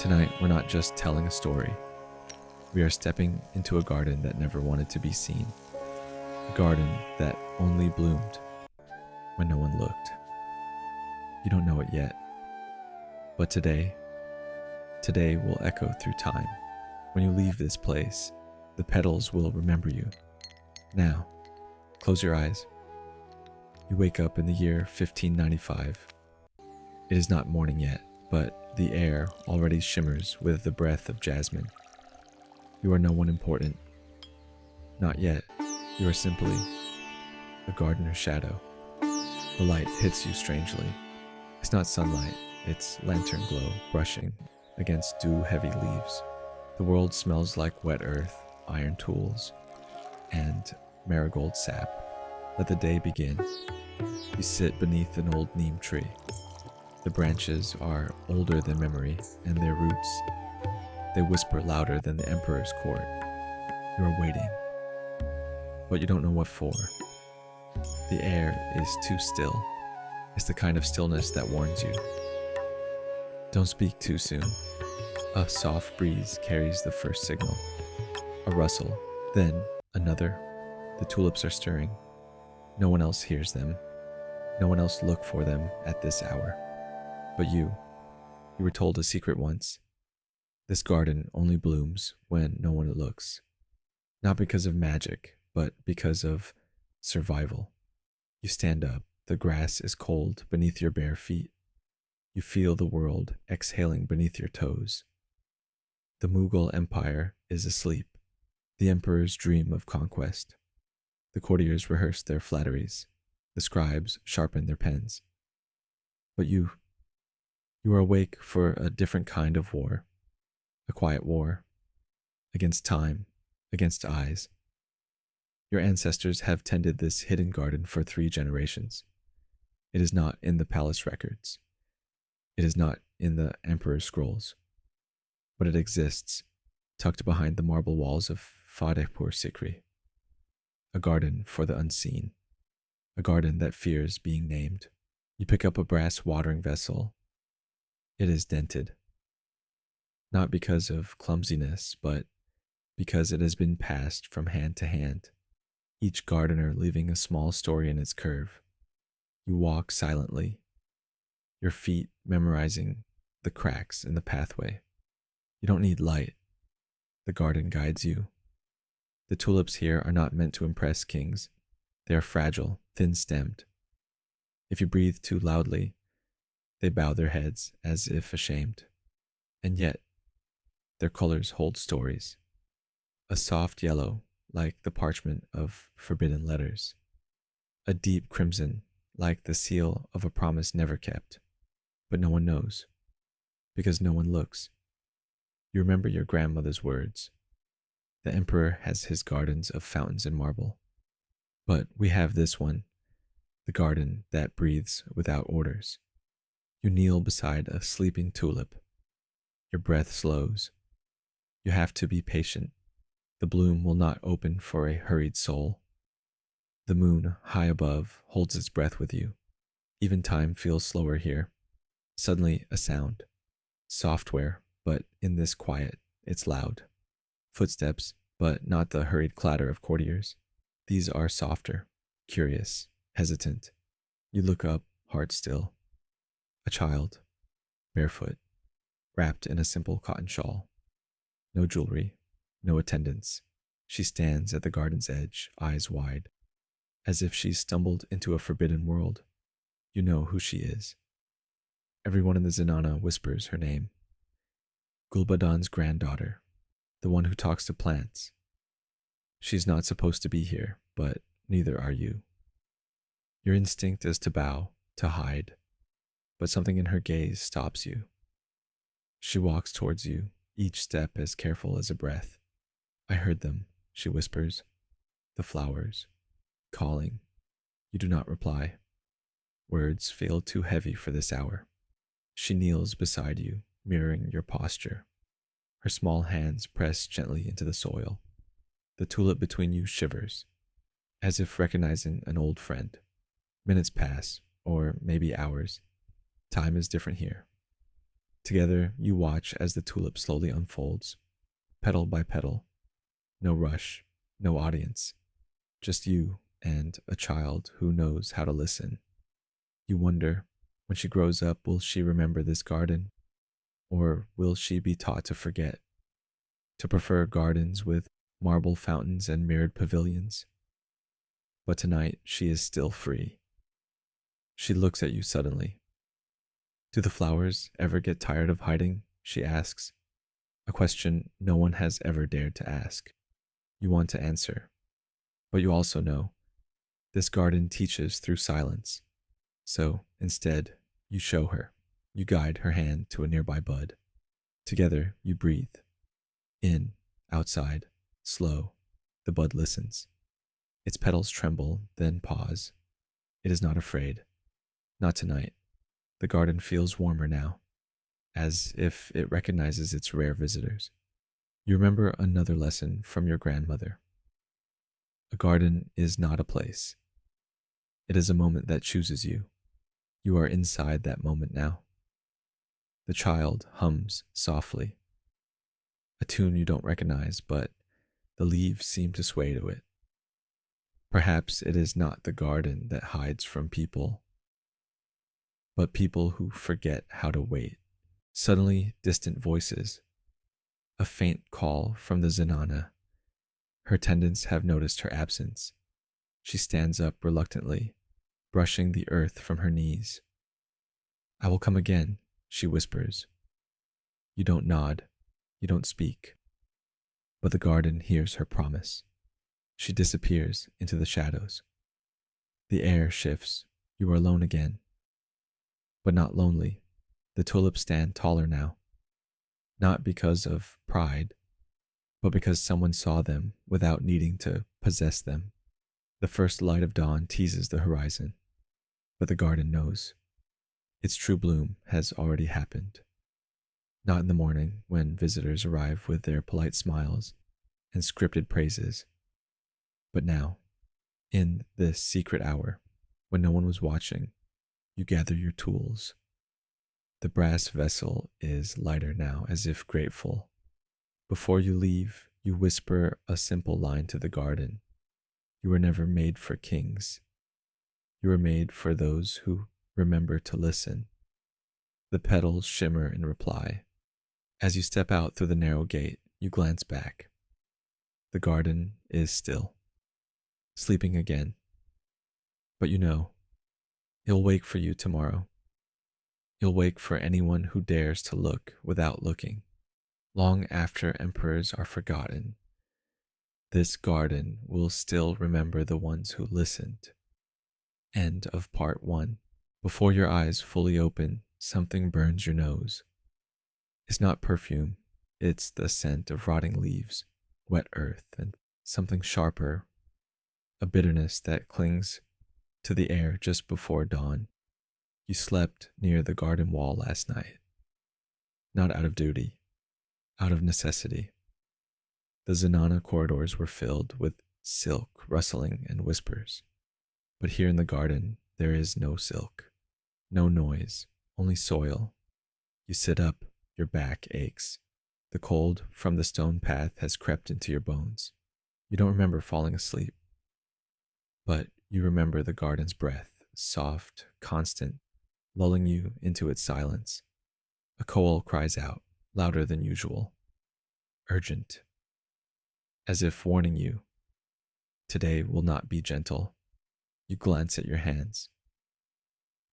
Tonight, we're not just telling a story. We are stepping into a garden that never wanted to be seen. A garden that only bloomed when no one looked. You don't know it yet. But today will echo through time. When you leave this place, the petals will remember you. Now, close your eyes. You wake up in the year 1595. It is not morning yet, but the air already shimmers with the breath of jasmine. You are no one important. Not yet. You are simply a gardener's shadow. The light hits you strangely. It's not sunlight, it's lantern glow brushing against dew-heavy leaves. The world smells like wet earth, iron tools, and marigold sap. Let the day begin. You sit beneath an old neem tree. The branches are older than memory, and their roots, they whisper louder than the emperor's court. You are waiting, but you don't know what for. The air is too still. It's the kind of stillness that warns you. Don't speak too soon. A soft breeze carries the first signal. A rustle, then another. The tulips are stirring. No one else hears them. No one else look for them at this hour. But you were told a secret once. This garden only blooms when no one looks. Not because of magic, but because of survival. You stand up. The grass is cold beneath your bare feet. You feel the world exhaling beneath your toes. The Mughal Empire is asleep. The emperors dream of conquest. The courtiers rehearse their flatteries. The scribes sharpen their pens. But you are awake for a different kind of war. A quiet war. Against time. Against eyes. Your ancestors have tended this hidden garden for 3 generations. It is not in the palace records. It is not in the emperor's scrolls. But it exists, tucked behind the marble walls of Fatehpur Sikri. A garden for the unseen. A garden that fears being named. You pick up a brass watering vessel. It is dented. Not because of clumsiness, but because it has been passed from hand to hand, each gardener leaving a small story in its curve. You walk silently, your feet memorizing the cracks in the pathway. You don't need light. The garden guides you. The tulips here are not meant to impress kings. They are fragile, thin-stemmed. If you breathe too loudly, they bow their heads as if ashamed. And yet, their colors hold stories. A soft yellow, like the parchment of forbidden letters. A deep crimson, like the seal of a promise never kept. But no one knows, because no one looks. You remember your grandmother's words. The emperor has his gardens of fountains and marble. But we have this one, the garden that breathes without orders. You kneel beside a sleeping tulip. Your breath slows. You have to be patient. The bloom will not open for a hurried soul. The moon, high above, holds its breath with you. Even time feels slower here. Suddenly, a sound. Software, but in this quiet, it's loud. Footsteps, but not the hurried clatter of courtiers. These are softer, curious, hesitant. You look up, heart still. A child, barefoot, wrapped in a simple cotton shawl. No jewelry, no attendants. She stands at the garden's edge, eyes wide, as if she stumbled into a forbidden world. You know who she is. Everyone in the Zenana whispers her name. Gulbadan's granddaughter, the one who talks to plants. She's not supposed to be here, but neither are you. Your instinct is to bow, to hide, but something in her gaze stops you. She walks towards you, each step as careful as a breath. I heard them, she whispers. The flowers, calling. You do not reply. Words feel too heavy for this hour. She kneels beside you, mirroring your posture. Her small hands press gently into the soil. The tulip between you shivers, as if recognizing an old friend. Minutes pass, or maybe hours. Time is different here. Together, you watch as the tulip slowly unfolds, petal by petal. No rush, no audience, just you and a child who knows how to listen. You wonder, when she grows up, will she remember this garden? Or will she be taught to forget, to prefer gardens with marble fountains and mirrored pavilions? But tonight, she is still free. She looks at you suddenly. Do the flowers ever get tired of hiding? She asks, a question no one has ever dared to ask. You want to answer, but you also know this garden teaches through silence. So instead, you show her. You guide her hand to a nearby bud. Together, you breathe. In, outside, slow. The bud listens. Its petals tremble, then pause. It is not afraid. Not tonight. The garden feels warmer now, as if it recognizes its rare visitors. You remember another lesson from your grandmother. A garden is not a place. It is a moment that chooses you. You are inside that moment now. The child hums softly, a tune you don't recognize, but the leaves seem to sway to it. Perhaps it is not the garden that hides from people, but people who forget how to wait. Suddenly, distant voices, a faint call from the Zenana. Her attendants have noticed her absence. She stands up reluctantly, brushing the earth from her knees. I will come again, she whispers. You don't nod, you don't speak, but the garden hears her promise. She disappears into the shadows. The air shifts. You are alone again, but not lonely. The tulips stand taller now, not because of pride, but because someone saw them without needing to possess them. The first light of dawn teases the horizon, but the garden knows. Its true bloom has already happened. Not in the morning when visitors arrive with their polite smiles and scripted praises, but now, in this secret hour, when no one was watching, you gather your tools. The brass vessel is lighter now, as if grateful. Before you leave, you whisper a simple line to the garden. You were never made for kings. You were made for those who remember to listen. The petals shimmer in reply. As you step out through the narrow gate, you glance back. The garden is still, sleeping again. But you know, it'll wake for you tomorrow. You'll wake for anyone who dares to look without looking. Long after emperors are forgotten, this garden will still remember the ones who listened. End of part 1. Before your eyes fully open, something burns your nose. It's not perfume, it's the scent of rotting leaves, wet earth, and something sharper, a bitterness that clings to the air just before dawn. You slept near the garden wall last night, not out of duty, out of necessity. The Zenana corridors were filled with silk rustling and whispers. But here in the garden, there is no silk, no noise, only soil. You sit up, your back aches. The cold from the stone path has crept into your bones. You don't remember falling asleep, but you remember the garden's breath, soft, constant, lulling you into its silence. A koel cries out, louder than usual, urgent, as if warning you, today will not be gentle. You glance at your hands.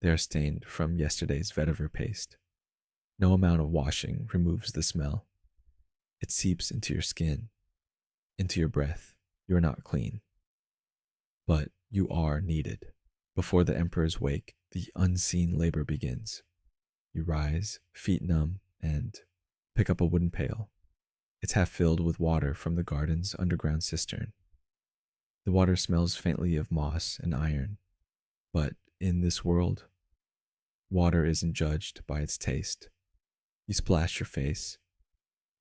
They are stained from yesterday's vetiver paste. No amount of washing removes the smell. It seeps into your skin, into your breath. You are not clean. But you are needed. Before the emperor's wake, the unseen labor begins. You rise, feet numb, and pick up a wooden pail. It's half filled with water from the garden's underground cistern. The water smells faintly of moss and iron, but in this world, water isn't judged by its taste. You splash your face.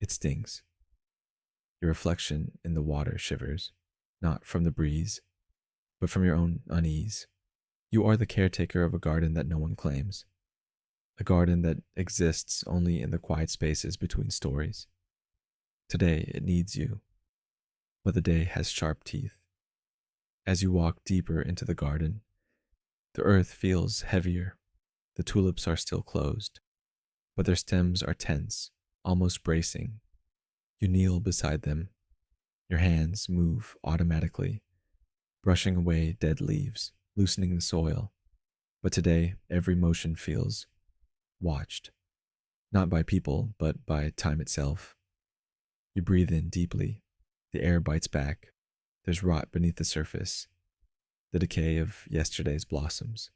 It stings. Your reflection in the water shivers, not from the breeze, but from your own unease. You are the caretaker of a garden that no one claims. a garden that exists only in the quiet spaces between stories. Today it needs you, but the day has sharp teeth. As you walk deeper into the garden, the earth feels heavier. The tulips are still closed, but their stems are tense, almost bracing. You kneel beside them. Your hands move automatically, brushing away dead leaves, loosening the soil. But today, every motion feels watched, not by people, but by time itself. You breathe in deeply. The air bites back. There's rot beneath the surface, the decay of yesterday's blossoms.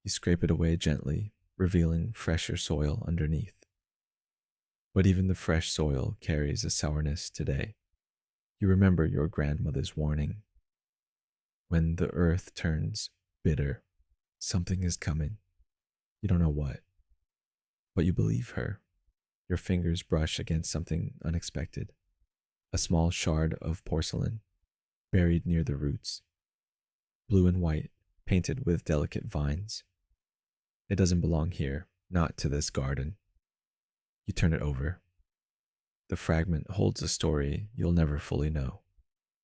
You scrape it away gently, revealing fresher soil underneath. But even the fresh soil carries a sourness today. You remember your grandmother's warning. When the earth turns bitter, something is coming. You don't know what, but you believe her. Your fingers brush against something unexpected. A small shard of porcelain, buried near the roots. Blue and white, painted with delicate vines. It doesn't belong here, not to this garden. You turn it over. The fragment holds a story you'll never fully know.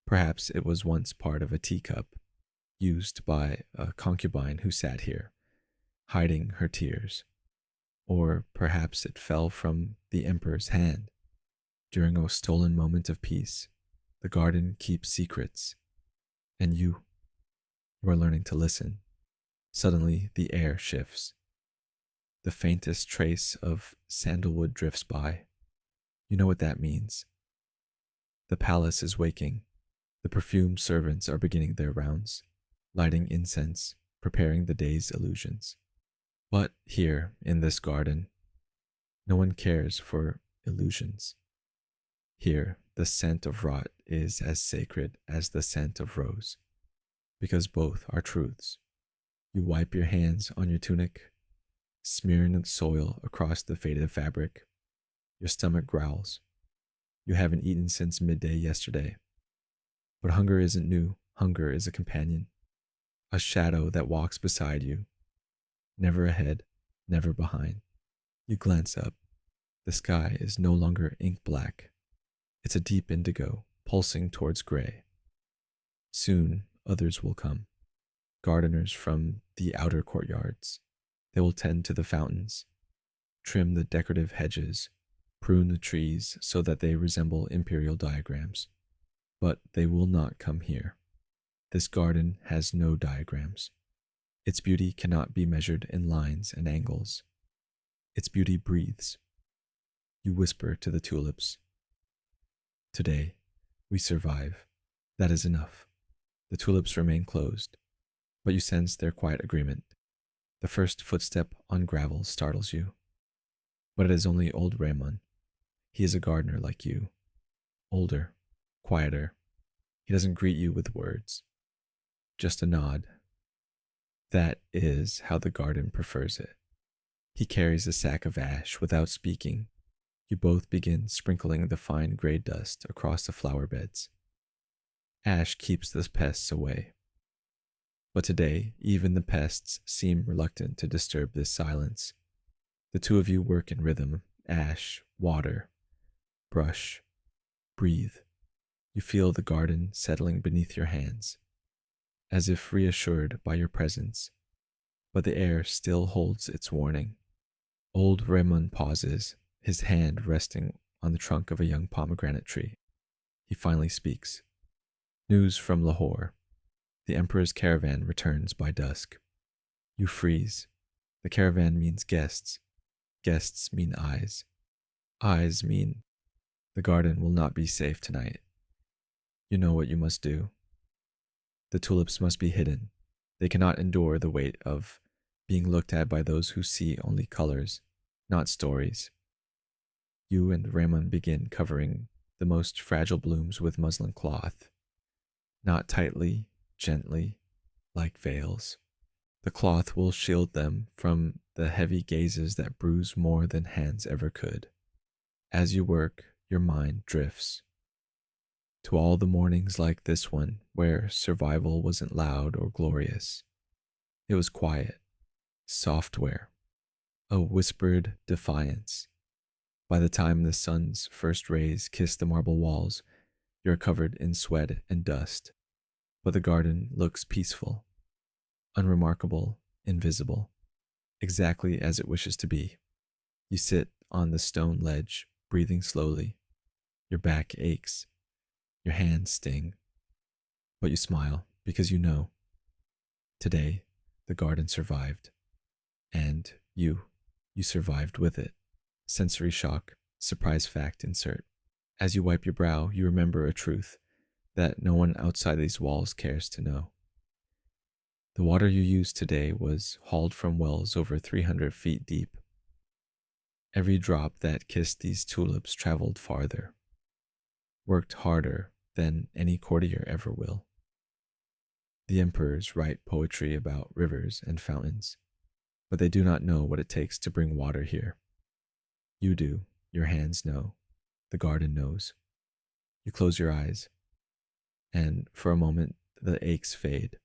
Perhaps it was once part of a teacup, used by a concubine who sat here, hiding her tears. Or perhaps it fell from the emperor's hand. During a stolen moment of peace, the garden keeps secrets. And you are learning to listen. Suddenly, the air shifts. The faintest trace of sandalwood drifts by. You know what that means. The palace is waking. The perfumed servants are beginning their rounds, lighting incense, preparing the day's illusions. But here, in this garden, no one cares for illusions. Here, the scent of rot is as sacred as the scent of rose, because both are truths. You wipe your hands on your tunic, smearing the soil across the faded fabric. Your stomach growls. You haven't eaten since midday yesterday. But hunger isn't new. Hunger is a companion, a shadow that walks beside you, never ahead, never behind. You glance up. The sky is no longer ink black. It's a deep indigo, pulsing towards gray. Soon, others will come. Gardeners from the outer courtyards. They will tend to the fountains, trim the decorative hedges, prune the trees so that they resemble imperial diagrams. But they will not come here. This garden has no diagrams. Its beauty cannot be measured in lines and angles. Its beauty breathes. You whisper to the tulips. Today, we survive. That is enough. The tulips remain closed, but you sense their quiet agreement. The first footstep on gravel startles you. But it is only old Raymond. He is a gardener like you. Older, quieter. He doesn't greet you with words. Just a nod. That is how the garden prefers it. He carries a sack of ash without speaking. You both begin sprinkling the fine gray dust across the flower beds. Ash keeps the pests away. But today, even the pests seem reluctant to disturb this silence. The two of you work in rhythm. Ash, water, brush, breathe. You feel the garden settling beneath your hands, as if reassured by your presence. But the air still holds its warning. Old Raymond pauses, his hand resting on the trunk of a young pomegranate tree. He finally speaks. News from Lahore. The emperor's caravan returns by dusk. You freeze. The caravan means guests. Guests mean eyes. Eyes mean the garden will not be safe tonight. You know what you must do. The tulips must be hidden. They cannot endure the weight of being looked at by those who see only colors, not stories. You and Raymond begin covering the most fragile blooms with muslin cloth, not tightly, gently, like veils. The cloth will shield them from the heavy gazes that bruise more than hands ever could. As you work, your mind drifts to all the mornings like this one where survival wasn't loud or glorious. It was quiet, software, a whispered defiance. By the time the sun's first rays kiss the marble walls, you're covered in sweat and dust, but the garden looks peaceful, unremarkable, invisible, exactly as it wishes to be. You sit on the stone ledge, breathing slowly. Your back aches, your hands sting, but you smile because you know today the garden survived, and you survived with it. Sensory shock, surprise fact insert. As you wipe your brow, you remember a truth that no one outside these walls cares to know. The water you used today was hauled from wells over 300 feet deep. Every drop that kissed these tulips traveled farther, worked harder than any courtier ever will. The emperors write poetry about rivers and fountains, but they do not know what it takes to bring water here. You do, your hands know, the garden knows. You close your eyes, and for a moment the aches fade.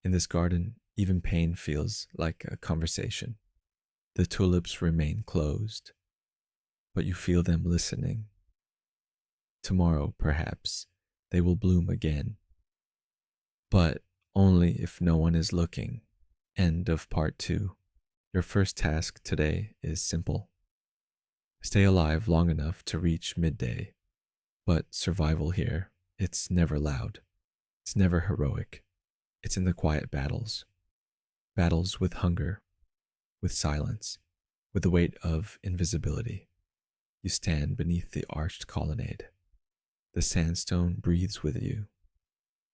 In this garden, even pain feels like a conversation. The tulips remain closed, but you feel them listening. Tomorrow, perhaps, they will bloom again, but only if no one is looking. End of part 2. Your first task today is simple. Stay alive long enough to reach midday, but survival here, it's never loud. It's never heroic. It's in the quiet battles. Battles with hunger, with silence, with the weight of invisibility. You stand beneath the arched colonnade. The sandstone breathes with you,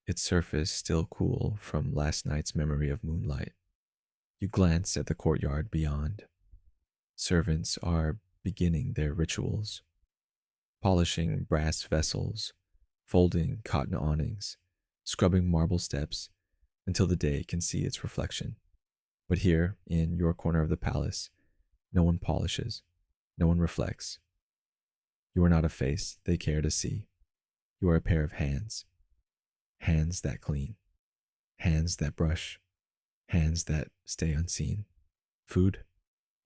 its surface still cool from last night's memory of moonlight. You glance at the courtyard beyond. Servants are beginning their rituals, polishing brass vessels, folding cotton awnings, scrubbing marble steps until the day can see its reflection. But here, in your corner of the palace, no one polishes, no one reflects. You are not a face they care to see. You are a pair of hands. Hands that clean. Hands that brush. Hands that stay unseen. Food?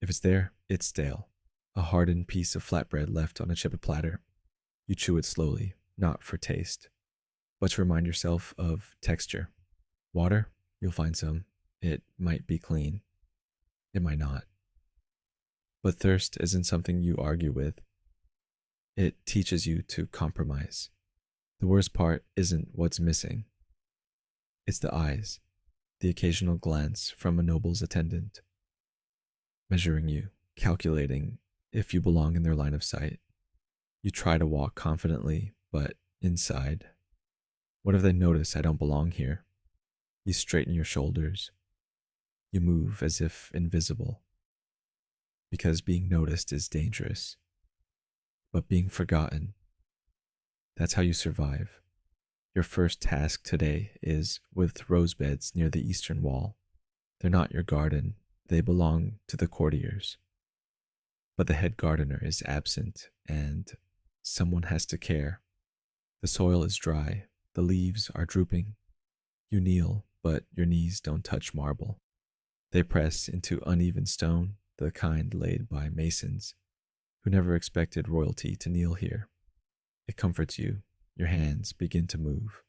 If it's there, it's stale. A hardened piece of flatbread left on a chipped platter. You chew it slowly, not for taste, but to remind yourself of texture. Water? You'll find some. It might be clean. It might not. But thirst isn't something you argue with. It teaches you to compromise. The worst part isn't what's missing. It's the eyes, the occasional glance from a noble's attendant, measuring you, calculating if you belong in their line of sight. You try to walk confidently, but inside, what if they notice I don't belong here? You straighten your shoulders. You move as if invisible, because being noticed is dangerous. But being forgotten, that's how you survive. Your first task today is with rose beds near the eastern wall. They're not your garden, they belong to the courtiers. But the head gardener is absent, and someone has to care. The soil is dry, the leaves are drooping. You kneel, but your knees don't touch marble. They press into uneven stone, the kind laid by masons who never expected royalty to kneel here. It comforts you. Your hands begin to move.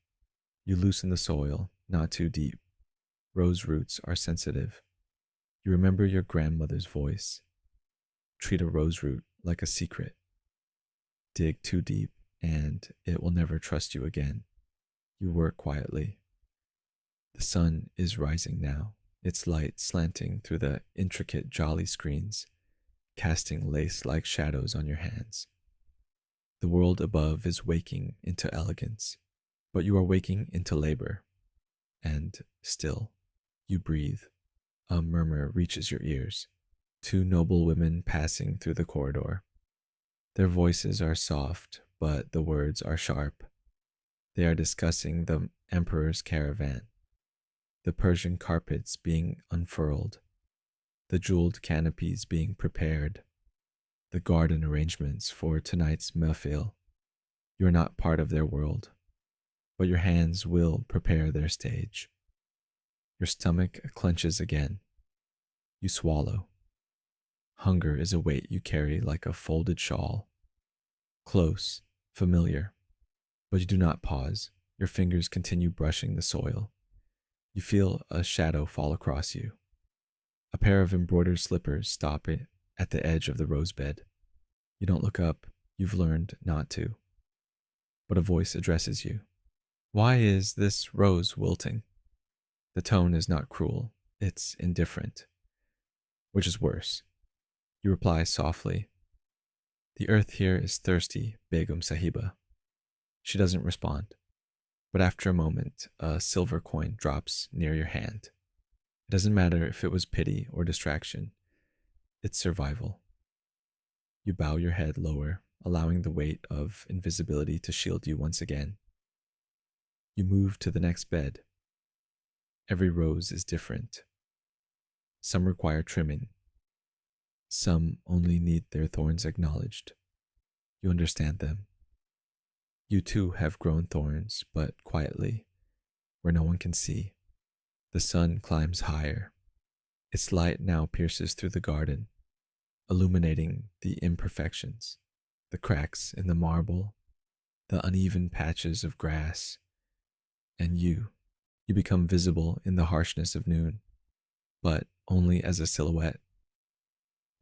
You loosen the soil, not too deep. Rose roots are sensitive. You remember your grandmother's voice. Treat a rose root like a secret. Dig too deep, and it will never trust you again. You work quietly. The sun is rising now, its light slanting through the intricate jolly screens, casting lace-like shadows on your hands. The world above is waking into elegance, but you are waking into labor. And still, you breathe. A murmur reaches your ears. 2 noble women passing through the corridor. Their voices are soft, but the words are sharp. They are discussing the emperor's caravan, the Persian carpets being unfurled, the jeweled canopies being prepared, the garden arrangements for tonight's mehfil. You are not part of their world, but your hands will prepare their stage. Your stomach clenches again. You swallow. Hunger is a weight you carry like a folded shawl. Close, familiar, but you do not pause. Your fingers continue brushing the soil. You feel a shadow fall across you. A pair of embroidered slippers stop it at the edge of the rose bed. You don't look up. You've learned not to. But a voice addresses you. Why is this rose wilting? The tone is not cruel. It's indifferent. Which is worse. You reply softly. The earth here is thirsty, Begum Sahiba. She doesn't respond. But after a moment, a silver coin drops near your hand. It doesn't matter if it was pity or distraction. It's survival. You bow your head lower, allowing the weight of invisibility to shield you once again. You move to the next bed. Every rose is different. Some require trimming. Some only need their thorns acknowledged. You understand them. You too have grown thorns, but quietly, where no one can see. The sun climbs higher. Its light now pierces through the garden, illuminating the imperfections, the cracks in the marble, the uneven patches of grass, and you become visible in the harshness of noon, but only as a silhouette.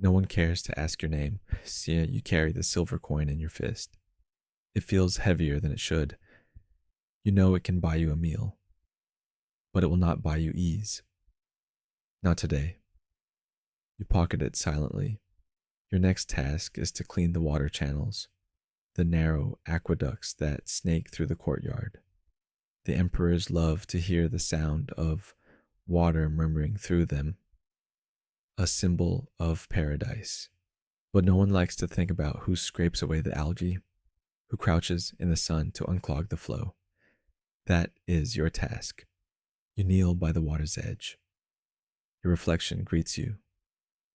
No one cares to ask your name. See, you carry the silver coin in your fist. It feels heavier than it should. You know it can buy you a meal, but it will not buy you ease. Not today. You pocket it silently. Your next task is to clean the water channels, the narrow aqueducts that snake through the courtyard. The emperors love to hear the sound of water murmuring through them, a symbol of paradise. But no one likes to think about who scrapes away the algae, who crouches in the sun to unclog the flow. That is your task. You kneel by the water's edge. Your reflection greets you,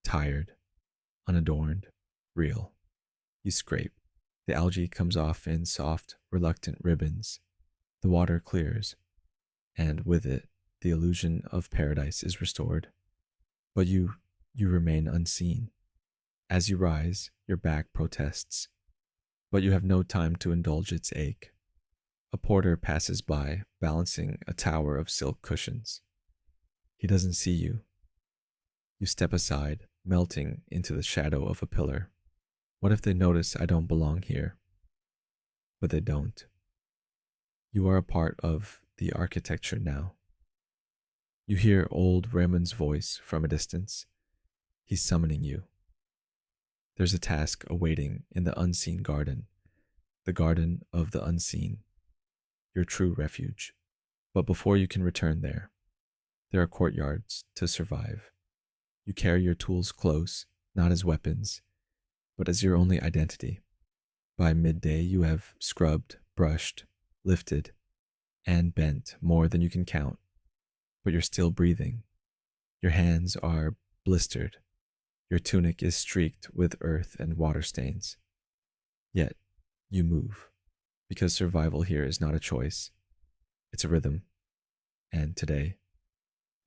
tired, unadorned, real. You scrape. The algae comes off in soft, reluctant ribbons. The water clears, and with it, the illusion of paradise is restored. But you remain unseen. As you rise, your back protests, but you have no time to indulge its ache. A porter passes by, balancing a tower of silk cushions. He doesn't see you. You step aside, melting into the shadow of a pillar. What if they notice I don't belong here? But they don't. You are a part of the architecture now. You hear old Raymond's voice from a distance. He's summoning you. There's a task awaiting in the unseen garden, the garden of the unseen, your true refuge. But before you can return there are courtyards to survive. You carry your tools close, not as weapons, but as your only identity. By midday, you have scrubbed, brushed, lifted, and bent more than you can count, but you're still breathing. Your hands are blistered. Your tunic is streaked with earth and water stains. Yet, you move, because survival here is not a choice. It's a rhythm. And today,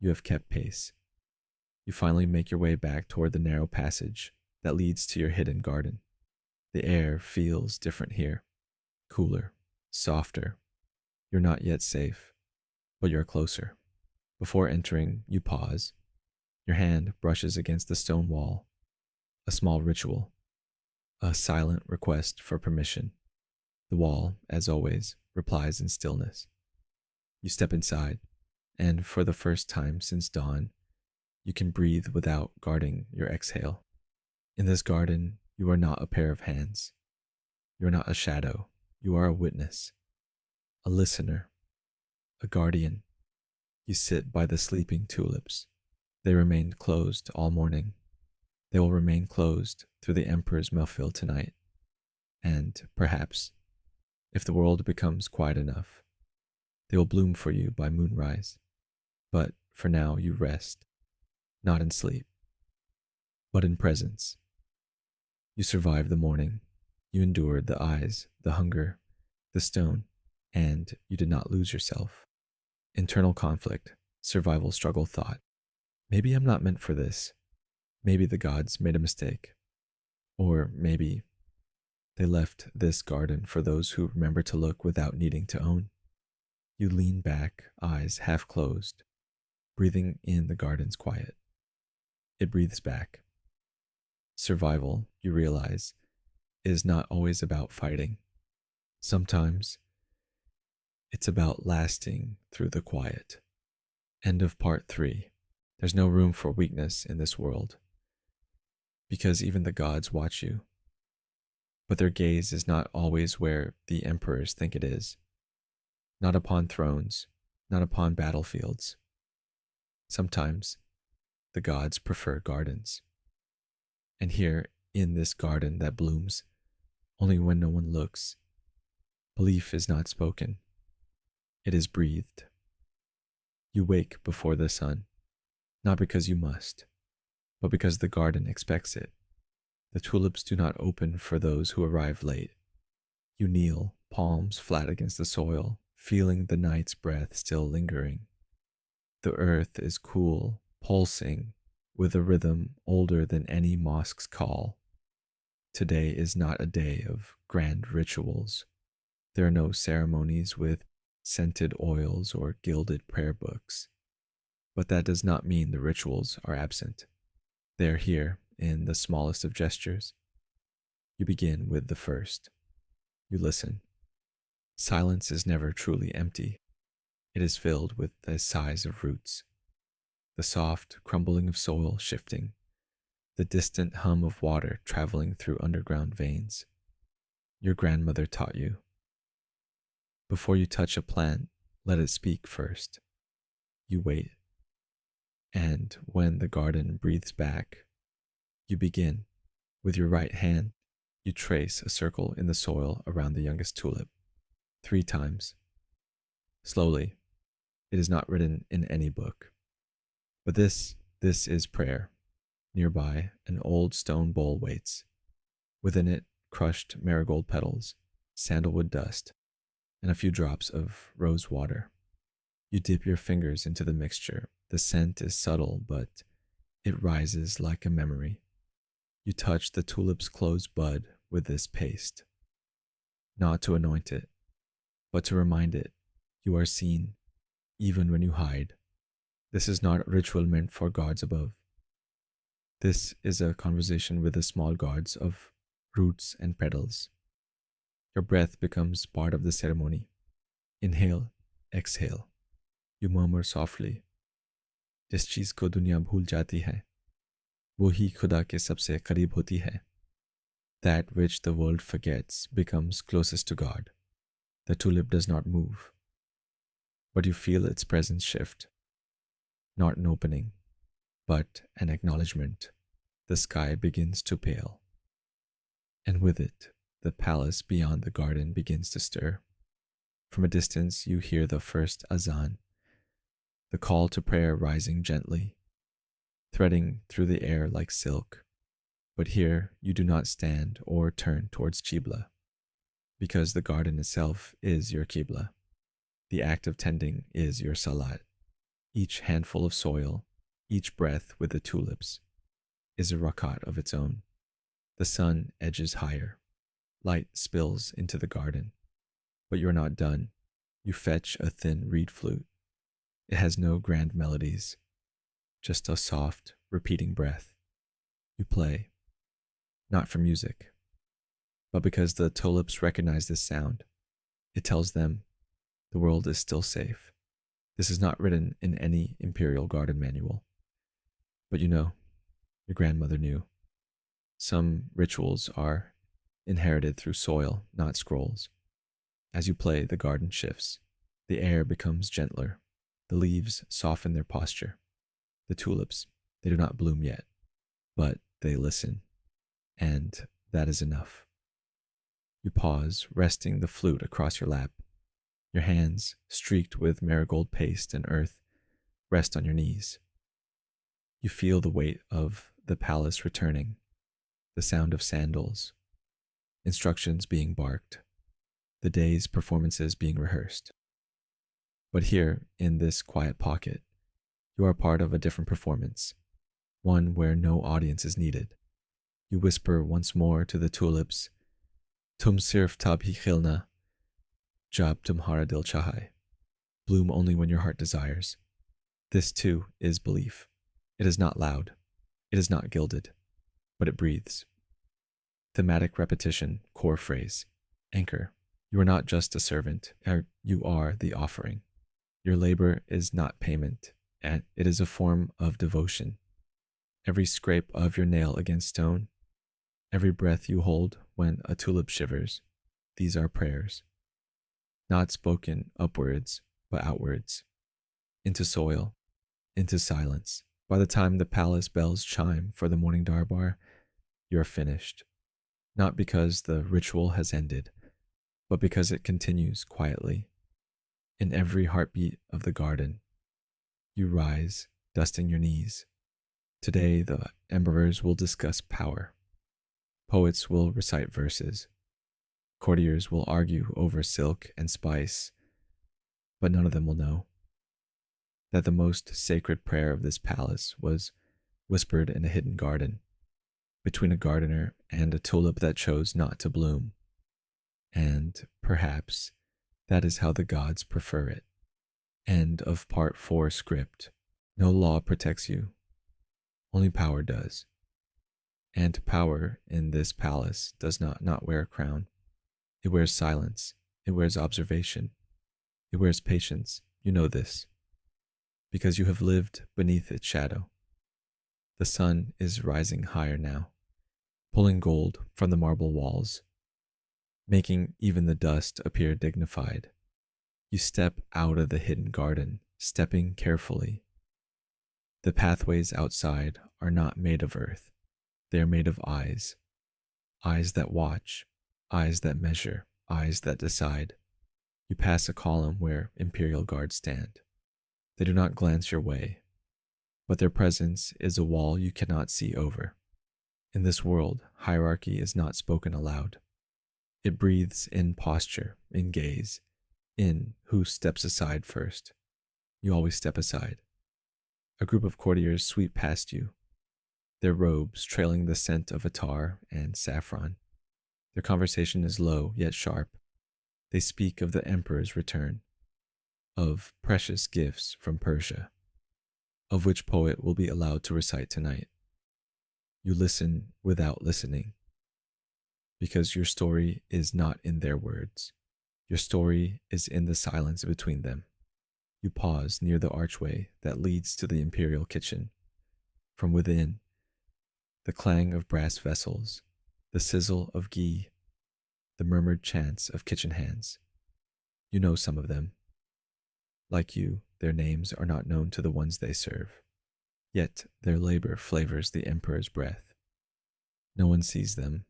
you have kept pace. You finally make your way back toward the narrow passage that leads to your hidden garden. The air feels different here, cooler, softer. You're not yet safe, but you're closer. Before entering, you pause. Your hand brushes against the stone wall. A small ritual, a silent request for permission. The wall, as always, replies in stillness. You step inside, and for the first time since dawn, you can breathe without guarding your exhale. In this garden, you are not a pair of hands. You are not a shadow. You are a witness, a listener, a guardian. You sit by the sleeping tulips. They remained closed all morning. They will remain closed through the Emperor's Melfield tonight. And perhaps, if the world becomes quiet enough, they will bloom for you by moonrise. But for now, you rest, not in sleep, but in presence. You survived the morning. You endured the eyes, the hunger, the stone, and you did not lose yourself. Internal conflict, survival struggle thought. Maybe I'm not meant for this. Maybe the gods made a mistake, or maybe they left this garden for those who remember to look without needing to own. You lean back, eyes half closed, breathing in the garden's quiet. It breathes back. Survival, you realize, is not always about fighting. Sometimes it's about lasting through the quiet. End of part 3. There's no room for weakness in this world, because even the gods watch you. But their gaze is not always where the emperors think it is. Not upon thrones, not upon battlefields. Sometimes the gods prefer gardens. And here, in this garden that blooms only when no one looks, belief is not spoken. It is breathed. You wake before the sun, not because you must, but because the garden expects it. The tulips do not open for those who arrive late. You kneel, palms flat against the soil, feeling the night's breath still lingering. The earth is cool, pulsing, with a rhythm older than any mosque's call. Today is not a day of grand rituals. There are no ceremonies with scented oils or gilded prayer books. But that does not mean the rituals are absent. They are here in the smallest of gestures. You begin with the first. You listen. Silence is never truly empty. It is filled with the sighs of roots, the soft crumbling of soil shifting, the distant hum of water traveling through underground veins. Your grandmother taught you. Before you touch a plant, let it speak first. You wait. And when the garden breathes back, you begin. With your right hand, you trace a circle in the soil around the youngest tulip. 3 times. Slowly. It is not written in any book. But this is prayer. Nearby, an old stone bowl waits. Within it, crushed marigold petals, sandalwood dust, and a few drops of rose water. You dip your fingers into the mixture. The scent is subtle, but it rises like a memory. You touch the tulip's closed bud with this paste, not to anoint it, but to remind it you are seen, even when you hide. This is not a ritual meant for gods above. This is a conversation with the small gods of roots and petals. Your breath becomes part of the ceremony. Inhale, exhale. You murmur softly. जिस चीज को दुनिया भूल जाती है, वो ही खुदा के सबसे करीब होती है. That which the world forgets becomes closest to God. The tulip does not move, but you feel its presence shift. Not an opening, but an acknowledgement. The sky begins to pale, and with it, the palace beyond the garden begins to stir. From a distance, you hear the first azan, the call to prayer rising gently, threading through the air like silk. But here you do not stand or turn towards Qibla, because the garden itself is your Qibla. The act of tending is your salat. Each handful of soil, each breath with the tulips, is a rakat of its own. The sun edges higher. Light spills into the garden. But you're not done. You fetch a thin reed flute. It has no grand melodies, just a soft, repeating breath. You play, not for music, but because the tulips recognize this sound. It tells them the world is still safe. This is not written in any imperial garden manual. But you know, your grandmother knew. Some rituals are inherited through soil, not scrolls. As you play, the garden shifts. The air becomes gentler. The leaves soften their posture. The tulips, they do not bloom yet, but they listen. And that is enough. You pause, resting the flute across your lap. Your hands, streaked with marigold paste and earth, rest on your knees. You feel the weight of the palace returning, the sound of sandals, instructions being barked, the day's performances being rehearsed. But here, in this quiet pocket, you are part of a different performance. one where no audience is needed. You whisper once more to the tulips, Tum sirf tab hi khilna, jab tumhara dil chahai. Bloom only when your heart desires. This too is belief. It is not loud. It is not gilded, but it breathes. Thematic repetition, core phrase, anchor. You are not just a servant, you are the offering. Your labor is not payment, and it is a form of devotion. Every scrape of your nail against stone, every breath you hold when a tulip shivers, these are prayers. Not spoken upwards, but outwards, into soil, into silence. By the time the palace bells chime for the morning darbar, you are finished. Not because the ritual has ended, but because it continues quietly. In every heartbeat of the garden, you rise, dusting your knees. Today, the emperors will discuss power. Poets will recite verses. Courtiers will argue over silk and spice, but none of them will know that the most sacred prayer of this palace was whispered in a hidden garden, between a gardener and a tulip that chose not to bloom. And perhaps that is how the gods prefer it. End of part 4 script. No law protects you. Only power does. And power in this palace does not wear a crown. It wears silence. It wears observation. It wears patience. You know this, because you have lived beneath its shadow. The sun is rising higher now, pulling gold from the marble walls, making even the dust appear dignified. You step out of the hidden garden, stepping carefully. The pathways outside are not made of earth. They are made of eyes. Eyes that watch, eyes that measure, eyes that decide. You pass a column where imperial guards stand. They do not glance your way, but their presence is a wall you cannot see over. In this world, hierarchy is not spoken aloud. It breathes in posture, in gaze, in who steps aside first. You always step aside. A group of courtiers sweep past you, their robes trailing the scent of attar and saffron. Their conversation is low yet sharp. They speak of the emperor's return, of precious gifts from Persia, of which poet will be allowed to recite tonight. You listen without listening, because your story is not in their words. Your story is in the silence between them. You pause near the archway that leads to the imperial kitchen. From within, the clang of brass vessels, the sizzle of ghee, the murmured chants of kitchen hands. You know some of them. Like you, their names are not known to the ones they serve. Yet their labor flavors the emperor's breath. No one sees them.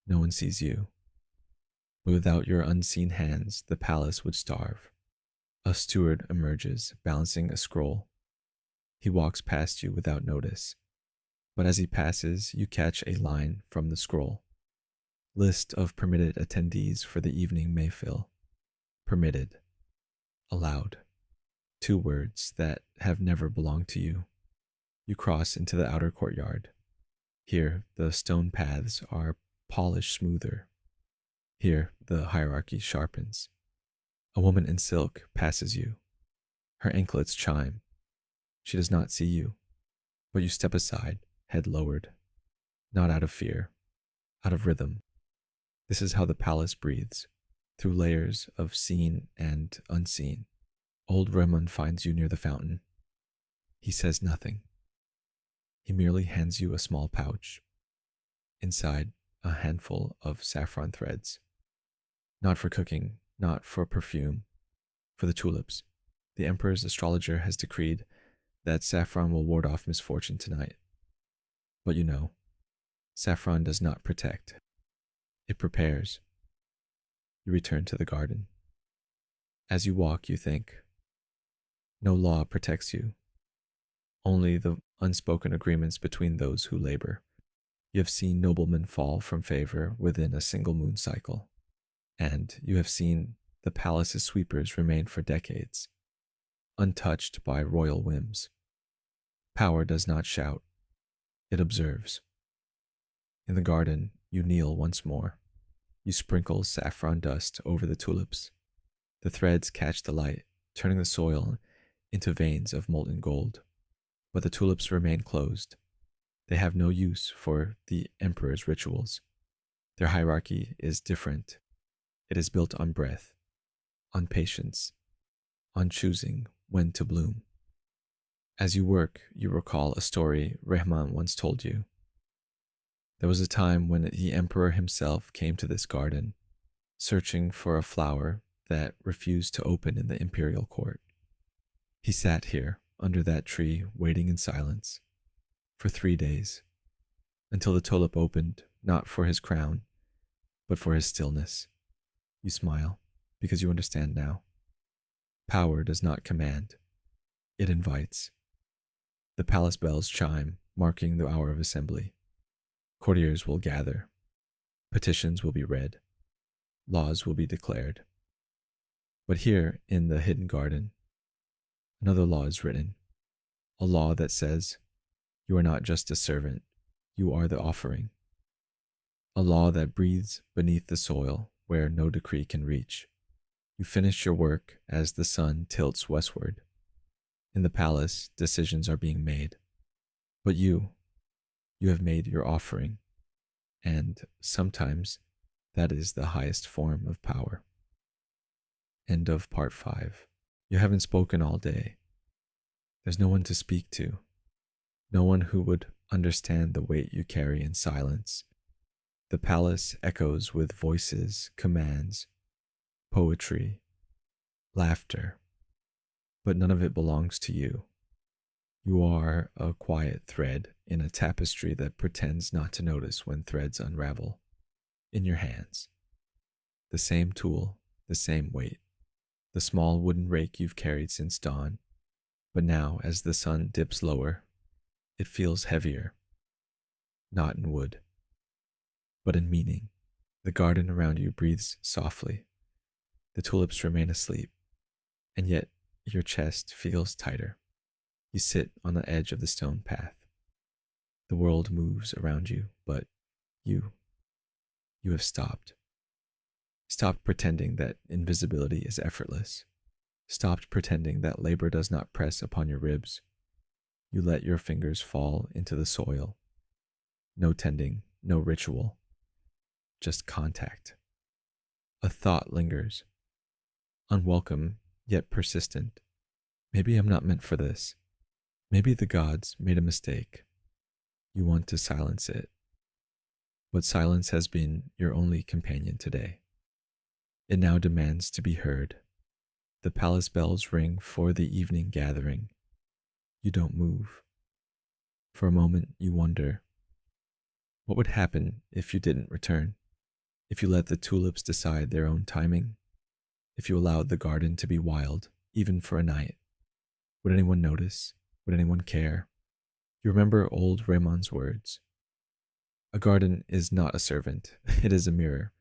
No one sees you. But without your unseen hands, the palace would starve. A steward emerges, balancing a scroll. He walks past you without notice. But as he passes, you catch a line from the scroll. List of permitted attendees for the evening Mayfill. Permitted. Allowed. 2 words that have never belonged to you. You cross into the outer courtyard. Here, the stone paths are polished smoother. Here, the hierarchy sharpens. A woman in silk passes you. Her anklets chime. She does not see you, but you step aside, head lowered. Not out of fear, out of rhythm. This is how the palace breathes, through layers of seen and unseen. Old Ramon finds you near the fountain. He says nothing. He merely hands you a small pouch. Inside, a handful of saffron threads. Not for cooking, not for perfume, for the tulips. The emperor's astrologer has decreed that saffron will ward off misfortune tonight. But you know, saffron does not protect. It prepares. You return to the garden. As you walk, you think, no law protects you. Only the unspoken agreements between those who labor. You have seen noblemen fall from favor within a single moon cycle. And you have seen the palace's sweepers remain for decades, untouched by royal whims. Power does not shout. It observes. In the garden, you kneel once more. You sprinkle saffron dust over the tulips. The threads catch the light, turning the soil into veins of molten gold. But the tulips remain closed. They have no use for the emperor's rituals. Their hierarchy is different. It is built on breath, on patience, on choosing when to bloom. As you work, you recall a story Rahman once told you. There was a time when the emperor himself came to this garden, searching for a flower that refused to open in the imperial court. He sat here, under that tree, waiting in silence, for 3 days, until the tulip opened, not for his crown, but for his stillness. You smile, because you understand now. Power does not command, it invites. The palace bells chime, marking the hour of assembly. Courtiers will gather. Petitions will be read. Laws will be declared. But here, in the hidden garden, another law is written. A law that says, you are not just a servant, you are the offering. A law that breathes beneath the soil where no decree can reach. You finish your work as the sun tilts westward. In the palace, decisions are being made. But you have made your offering, and sometimes that is the highest form of power. End of part 5. You haven't spoken all day. There's no one to speak to, no one who would understand the weight you carry in silence. The palace echoes with voices, commands, poetry, laughter, but none of it belongs to you. You are a quiet thread in a tapestry that pretends not to notice when threads unravel. In your hands, the same tool, the same weight, the small wooden rake you've carried since dawn, but now as the sun dips lower, it feels heavier, not in wood, but in meaning. The garden around you breathes softly. The tulips remain asleep, and yet your chest feels tighter. You sit on the edge of the stone path. The world moves around you, but you have stopped. Stopped pretending that invisibility is effortless. Stopped pretending that labor does not press upon your ribs. You let your fingers fall into the soil. No tending, no ritual, just contact. A thought lingers, unwelcome yet persistent. Maybe I'm not meant for this. Maybe the gods made a mistake. You want to silence it, but silence has been your only companion today. It now demands to be heard. The palace bells ring for the evening gathering. You don't move. For a moment, you wonder, what would happen if you didn't return? If you let the tulips decide their own timing? If you allowed the garden to be wild, even for a night? Would anyone notice? Would anyone care? You remember old Raymond's words. A garden is not a servant, it is a mirror.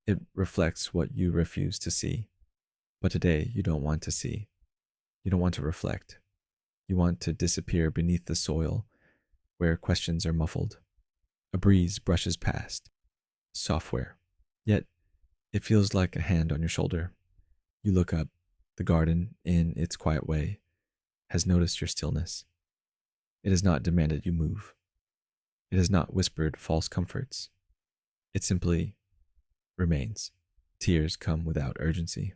It reflects what you refuse to see. But today you don't want to see. You don't want to reflect. You want to disappear beneath the soil where questions are muffled. A breeze brushes past. Software. Yet it feels like a hand on your shoulder. You look up. The garden, in its quiet way, has noticed your stillness. It has not demanded you move. It has not whispered false comforts. It simply remains. Tears come without urgency.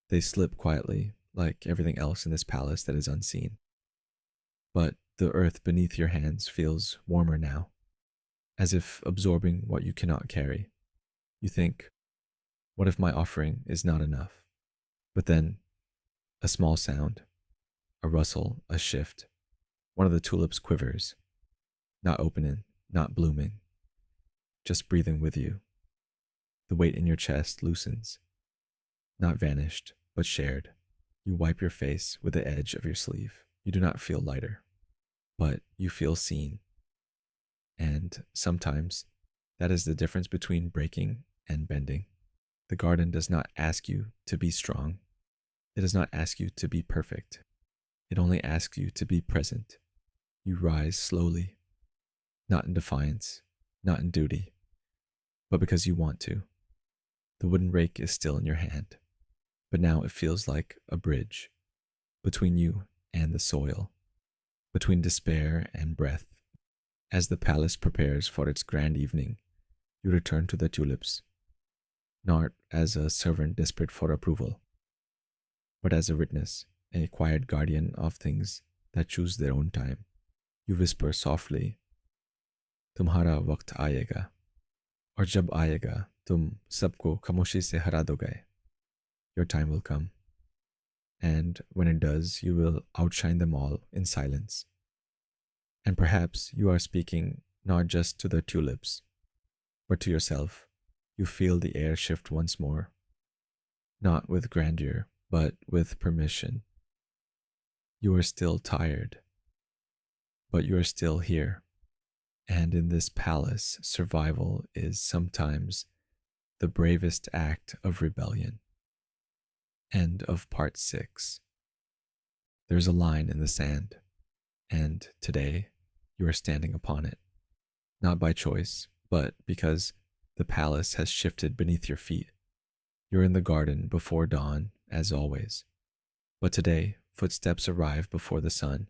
They slip quietly, like everything else in this palace that is unseen. But the earth beneath your hands feels warmer now, as if absorbing what you cannot carry. You think, what if my offering is not enough? But then, a small sound, a rustle, a shift. One of the tulips quivers, not opening, not blooming, just breathing with you. The weight in your chest loosens, not vanished, but shared. You wipe your face with the edge of your sleeve. You do not feel lighter, but you feel seen. And sometimes that is the difference between breaking and bending. The garden does not ask you to be strong. It does not ask you to be perfect. It only asks you to be present. You rise slowly, not in defiance, not in duty, but because you want to. The wooden rake is still in your hand, but now it feels like a bridge between you and the soil, between despair and breath. As the palace prepares for its grand evening, you return to the tulips, not as a servant desperate for approval, but as a witness, a quiet guardian of things that choose their own time. You whisper softly, "Tumhara waqt aayega, और जब आएगा तुम सबको खामोशी से हरा दोगे." Your time will come, and when it does, you will outshine them all in silence. And perhaps you are speaking not just to the tulips, but to yourself. You feel the air shift once more, not with grandeur, but with permission. You are still tired, but you are still here. And in this palace, survival is sometimes the bravest act of rebellion. End of part 6. There's a line in the sand, and today you are standing upon it, not by choice, but because the palace has shifted beneath your feet. You're in the garden before dawn, as always. But today, footsteps arrive before the sun.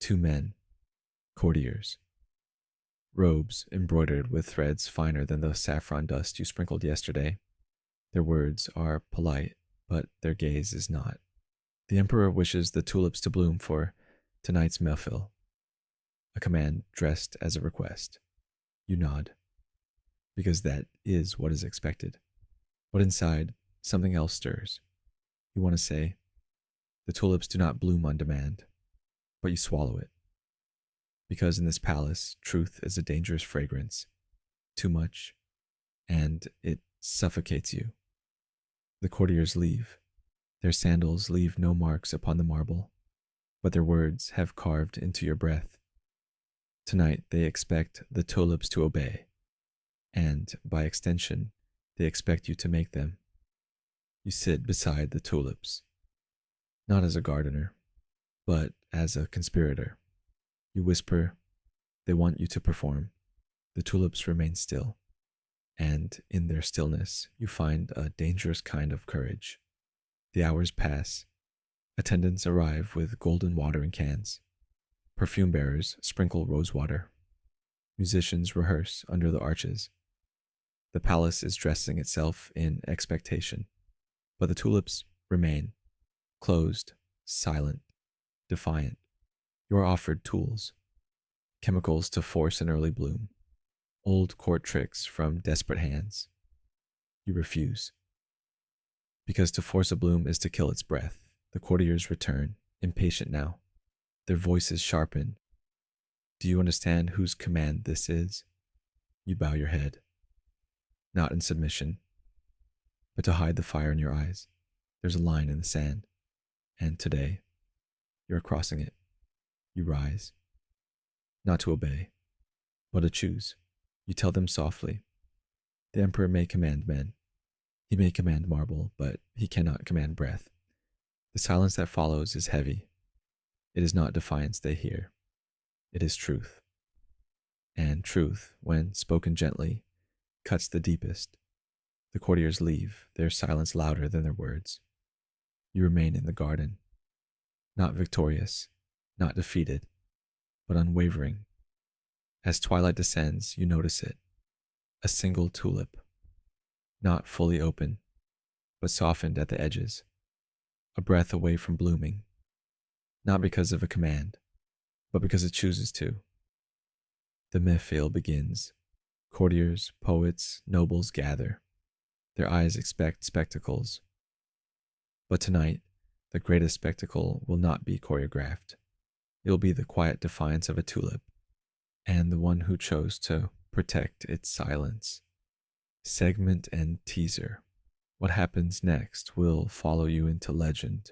2 men, courtiers, robes embroidered with threads finer than the saffron dust you sprinkled yesterday. Their words are polite, but their gaze is not. The emperor wishes the tulips to bloom for tonight's mehfil, a command dressed as a request. You nod, because that is what is expected. But inside, something else stirs. You want to say, the tulips do not bloom on demand, but you swallow it. Because in this palace, truth is a dangerous fragrance, too much, and it suffocates you. The courtiers leave. Their sandals leave no marks upon the marble, but their words have carved into your breath. Tonight they expect the tulips to obey, and by extension, they expect you to make them. You sit beside the tulips, not as a gardener, but as a conspirator. You whisper, they want you to perform. The tulips remain still, and in their stillness, you find a dangerous kind of courage. The hours pass. Attendants arrive with golden watering cans. Perfume bearers sprinkle rose water. Musicians rehearse under the arches. The palace is dressing itself in expectation, but the tulips remain, closed, silent, defiant. You are offered tools, chemicals to force an early bloom, old court tricks from desperate hands. You refuse. Because to force a bloom is to kill its breath. The courtiers return, impatient now. Their voices sharpen. Do you understand whose command this is? You bow your head, not in submission, but to hide the fire in your eyes. There's a line in the sand, and today, you're crossing it. You rise, not to obey, but to choose. You tell them softly, the emperor may command men. He may command marble, but he cannot command breath. The silence that follows is heavy. It is not defiance they hear. It is truth. And truth, when spoken gently, cuts the deepest. The courtiers leave, their silence louder than their words. You remain in the garden, not victorious, not defeated, but unwavering. As twilight descends, you notice it. A single tulip, not fully open, but softened at the edges. A breath away from blooming, not because of a command, but because it chooses to. The mehfil begins. Courtiers, poets, nobles gather. Their eyes expect spectacles. But tonight, the greatest spectacle will not be choreographed. It will be the quiet defiance of a tulip, and the one who chose to protect its silence. Segment and teaser. What happens next will follow you into legend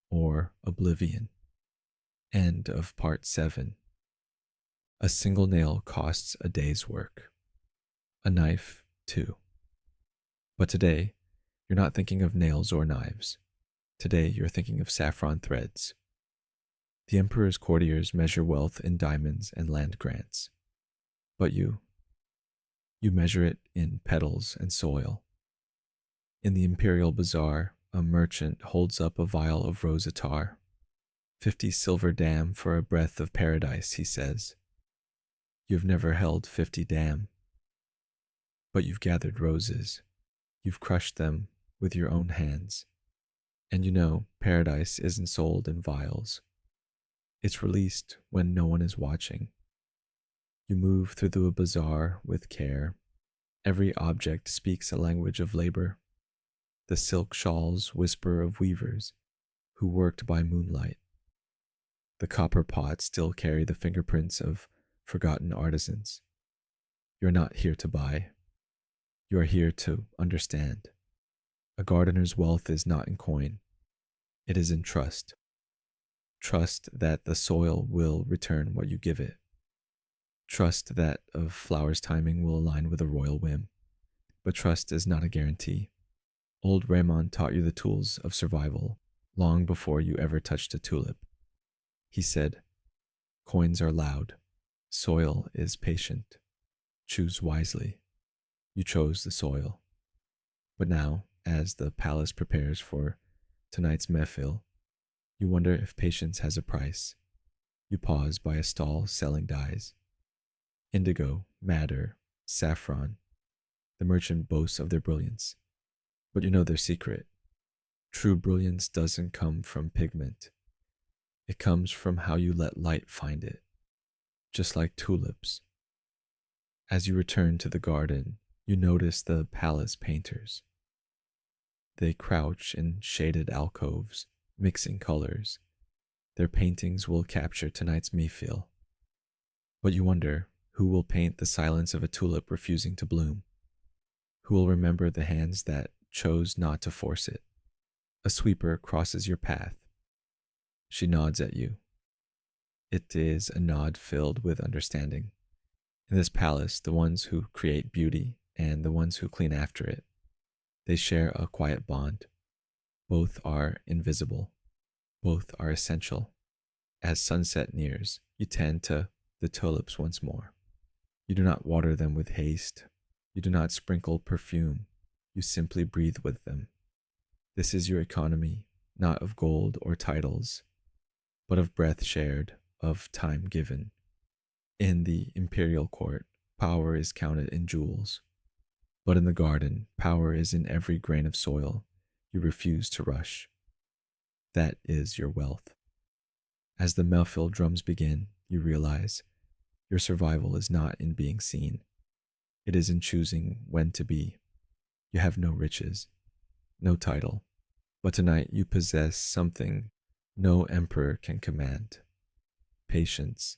or oblivion. End of part 7. A single nail costs a day's work. A knife, too. But today, you're not thinking of nails or knives. Today, you're thinking of saffron threads. The emperor's courtiers measure wealth in diamonds and land grants. But you measure it in petals and soil. In the imperial bazaar, a merchant holds up a vial of rose attar. 50 silver dam for a breath of paradise, he says. You've never held 50 dam, but you've gathered roses. You've crushed them with your own hands. And you know paradise isn't sold in vials. It's released when no one is watching. You move through the bazaar with care. Every object speaks a language of labor. The silk shawls whisper of weavers who worked by moonlight. The copper pots still carry the fingerprints of forgotten artisans. You're not here to buy. You are here to understand. A gardener's wealth is not in coin. It is in trust. Trust that the soil will return what you give it. Trust that a flower's timing will align with a royal whim. But trust is not a guarantee. Old Raymond taught you the tools of survival long before you ever touched a tulip. He said, coins are loud. Soil is patient. Choose wisely. You chose the soil. But now, as the palace prepares for tonight's mehfil, you wonder if patience has a price. You pause by a stall selling dyes. Indigo, madder, saffron. The merchant boasts of their brilliance, but you know their secret. True brilliance doesn't come from pigment. It comes from how you let light find it, just like tulips. As you return to the garden, you notice the palace painters. They crouch in shaded alcoves, mixing colors. Their paintings will capture tonight's mehfil. But you wonder, who will paint the silence of a tulip refusing to bloom? Who will remember the hands that chose not to force it? A sweeper crosses your path. She nods at you. It is a nod filled with understanding. In this palace, the ones who create beauty and the ones who clean after it, they share a quiet bond. Both are invisible. Both are essential. As sunset nears, you tend to the tulips once more. You do not water them with haste. You do not sprinkle perfume. You simply breathe with them. This is your economy, not of gold or titles, but of breath shared, of time given. In the imperial court, power is counted in jewels. But in the garden, power is in every grain of soil you refuse to rush. That is your wealth. As the mehfil drums begin, you realize your survival is not in being seen. It is in choosing when to be. You have no riches, no title, but tonight you possess something no emperor can command: patience.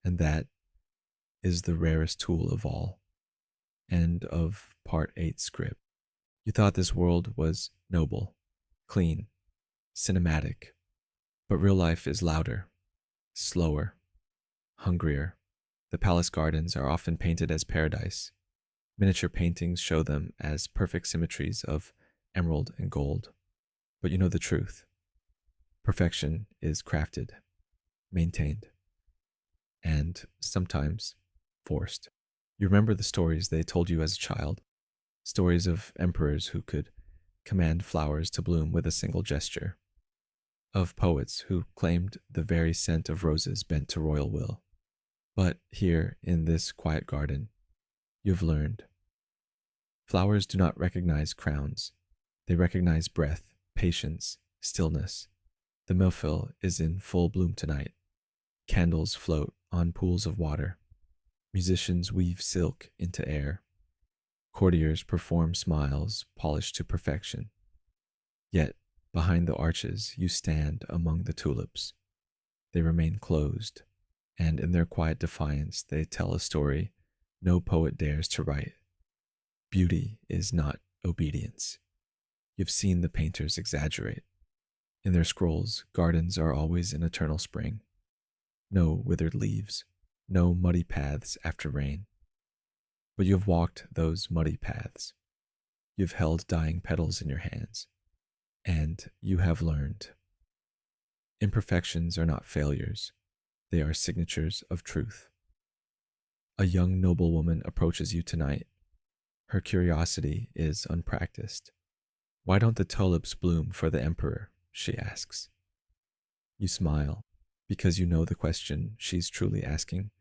And that is the rarest tool of all. End of Part 8 script. You thought this world was noble, clean, cinematic, but real life is louder, slower, hungrier. The palace gardens are often painted as paradise. Miniature paintings show them as perfect symmetries of emerald and gold. But you know the truth. Perfection is crafted, maintained, and sometimes forced. You remember the stories they told you as a child, stories of emperors who could command flowers to bloom with a single gesture, of poets who claimed the very scent of roses bent to royal will. But here in this quiet garden, you've learned. Flowers do not recognize crowns. They recognize breath, patience, stillness. The mehfil is in full bloom tonight. Candles float on pools of water. Musicians weave silk into air. Courtiers perform smiles polished to perfection. Yet, behind the arches, you stand among the tulips. They remain closed, and in their quiet defiance, they tell a story no poet dares to write. Beauty is not obedience. You've seen the painters exaggerate. In their scrolls, gardens are always in eternal spring. No withered leaves, no muddy paths after rain. But you have walked those muddy paths. You've held dying petals in your hands, and you have learned. Imperfections are not failures. They are signatures of truth. A young noblewoman approaches you tonight. Her curiosity is unpracticed. Why don't the tulips bloom for the emperor? She asks. You smile, because you know the question she's truly asking.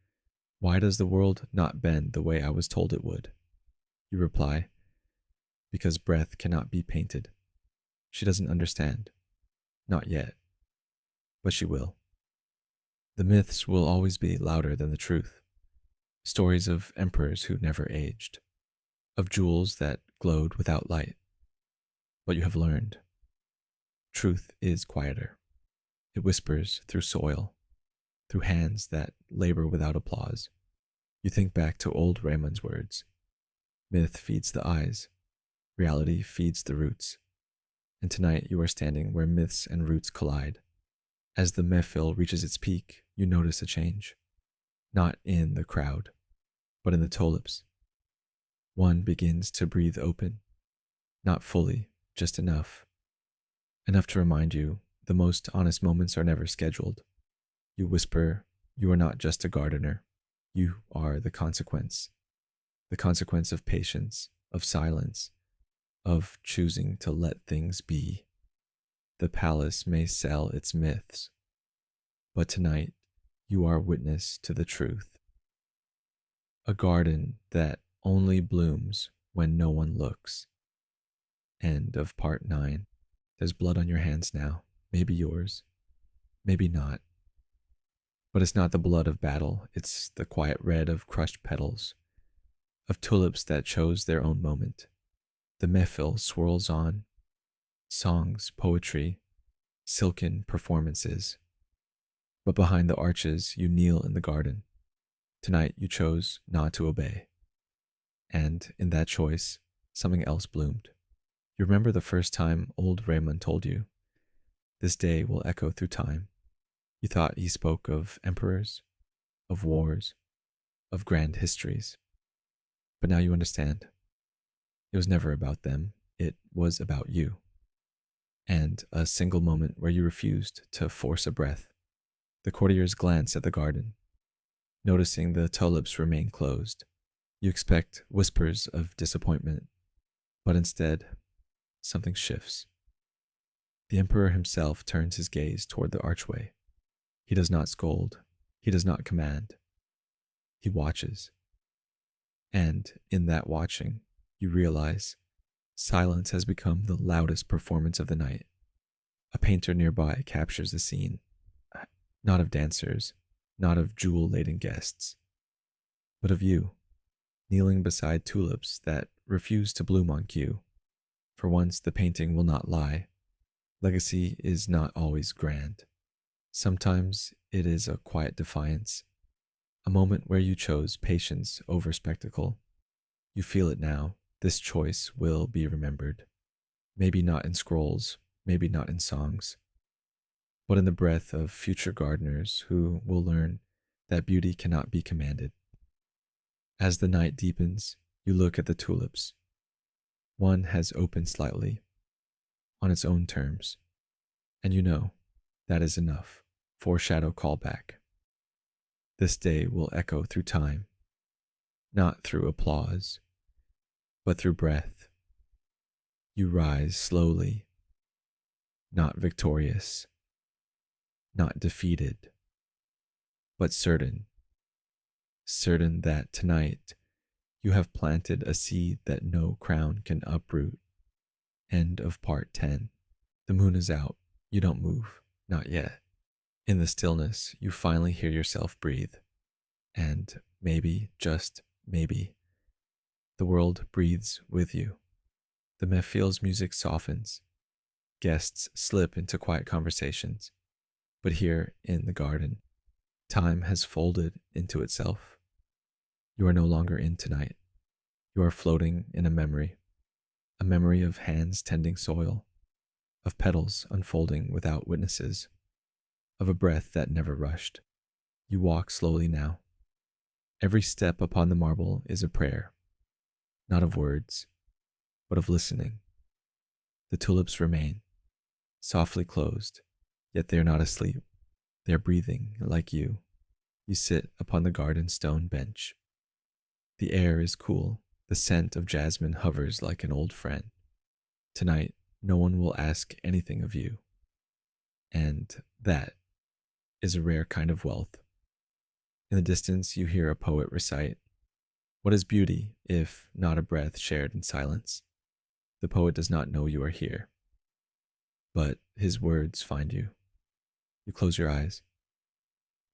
Why does the world not bend the way I was told it would? You reply, because breath cannot be painted. She doesn't understand. Not yet. But she will. The myths will always be louder than the truth. Stories of emperors who never aged, of jewels that glowed without light. But you have learned. Truth is quieter. It whispers through soil, through hands that labor without applause. You think back to old Raymond's words. Myth feeds the eyes. Reality feeds the roots. And tonight you are standing where myths and roots collide. As the mehfil reaches its peak, you notice a change. Not in the crowd, but in the tulips. One begins to breathe open. Not fully, just enough. Enough to remind you the most honest moments are never scheduled. You whisper, you are not just a gardener. You are the consequence. The consequence of patience, of silence, of choosing to let things be. The palace may sell its myths, but tonight you are witness to the truth. A garden that only blooms when no one looks. End of part 9. There's blood on your hands now, maybe yours, maybe not. But it's not the blood of battle, it's the quiet red of crushed petals, of tulips that chose their own moment. The mehfil swirls on, songs, poetry, silken performances. But behind the arches, you kneel in the garden. Tonight you chose not to obey. And in that choice, something else bloomed. You remember the first time old Raymond told you, this day will echo through time. You thought he spoke of emperors, of wars, of grand histories. But now you understand. It was never about them. It was about you. And a single moment where you refused to force a breath. The courtiers glance at the garden, noticing the tulips remain closed. You expect whispers of disappointment, but instead, something shifts. The emperor himself turns his gaze toward the archway. He does not scold. He does not command. He watches. And in that watching, you realize silence has become the loudest performance of the night. A painter nearby captures the scene, not of dancers, not of jewel-laden guests, but of you, kneeling beside tulips that refuse to bloom on cue. For once, the painting will not lie. Legacy is not always grand. Sometimes it is a quiet defiance, a moment where you chose patience over spectacle. You feel it now. This choice will be remembered. Maybe not in scrolls, maybe not in songs, but in the breath of future gardeners who will learn that beauty cannot be commanded. As the night deepens, you look at the tulips. One has opened slightly, on its own terms, and you know that is enough. Foreshadow callback. This day will echo through time, not through applause, but through breath. You rise slowly, not victorious, not defeated, but certain, certain that tonight you have planted a seed that no crown can uproot. End of part 10. The moon is out. You don't move, not yet. In the stillness, you finally hear yourself breathe. And maybe, just maybe, the world breathes with you. The mehfil's music softens. Guests slip into quiet conversations. But here in the garden, time has folded into itself. You are no longer in tonight. You are floating in a memory of hands tending soil, of petals unfolding without witnesses, of a breath that never rushed. You walk slowly now. Every step upon the marble is a prayer, not of words, but of listening. The tulips remain, softly closed, yet they are not asleep. They are breathing like you. You sit upon the garden stone bench, The air is cool. The scent of jasmine hovers like an old friend. Tonight, no one will ask anything of you, and that is a rare kind of wealth. In the distance, you hear a poet recite, "What is beauty if not a breath shared in silence?" The poet does not know you are here, but his words find you. You close your eyes,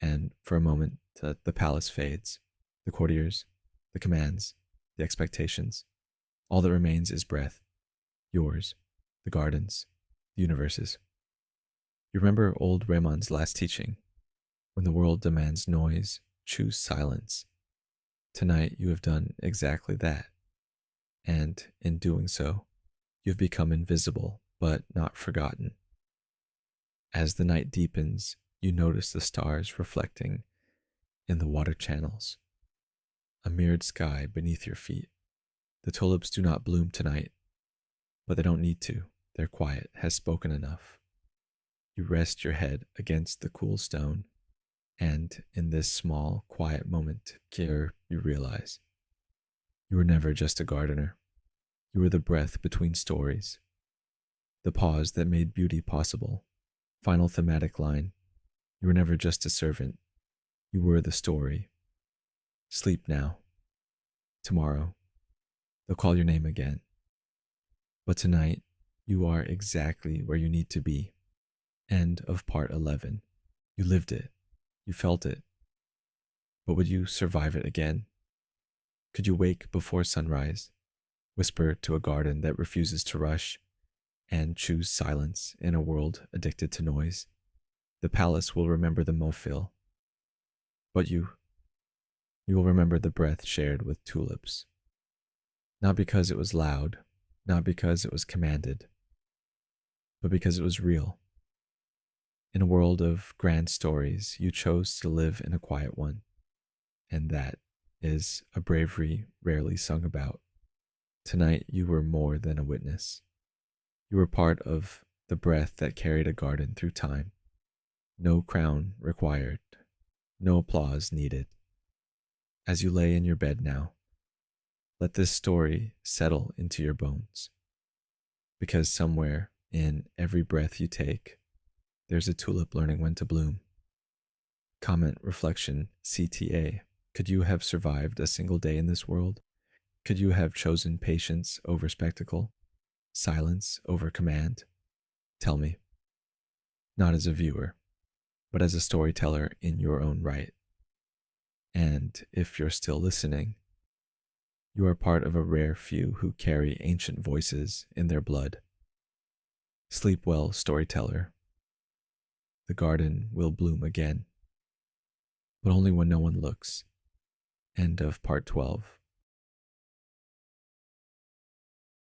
and for a moment, the palace fades. The courtiers, the commands, the expectations. All that remains is breath, yours, the gardens, the universes. You remember old Ramon's last teaching: when the world demands noise, choose silence. Tonight you have done exactly that, and in doing so, you've become invisible but not forgotten. As the night deepens, you notice the stars reflecting in the water channels, a mirrored sky beneath your feet. The tulips do not bloom tonight, but they don't need to. Their quiet has spoken enough. You rest your head against the cool stone, and in this small, quiet moment, Kier, you realize you were never just a gardener. You were the breath between stories, the pause that made beauty possible. Final thematic line: you were never just a servant. You were the story. Sleep now. Tomorrow, they'll call your name again. But tonight, you are exactly where you need to be. End of part 11. You lived it. You felt it. But would you survive it again? Could you wake before sunrise, whisper to a garden that refuses to rush, and choose silence in a world addicted to noise? The palace will remember the Mofil, but you will remember the breath shared with tulips. Not because it was loud, not because it was commanded, but because it was real. In a world of grand stories, you chose to live in a quiet one, and that is a bravery rarely sung about. Tonight, you were more than a witness. You were part of the breath that carried a garden through time. No crown required, no applause needed. As you lay in your bed now, let this story settle into your bones. Because somewhere in every breath you take, there's a tulip learning when to bloom. Comment, reflection, CTA. Could you have survived a single day in this world? Could you have chosen patience over spectacle? Silence over command? Tell me. Not as a viewer, but as a storyteller in your own right. And if you're still listening, you are part of a rare few who carry ancient voices in their blood. Sleep well, storyteller. The garden will bloom again, but only when no one looks. End of part 12.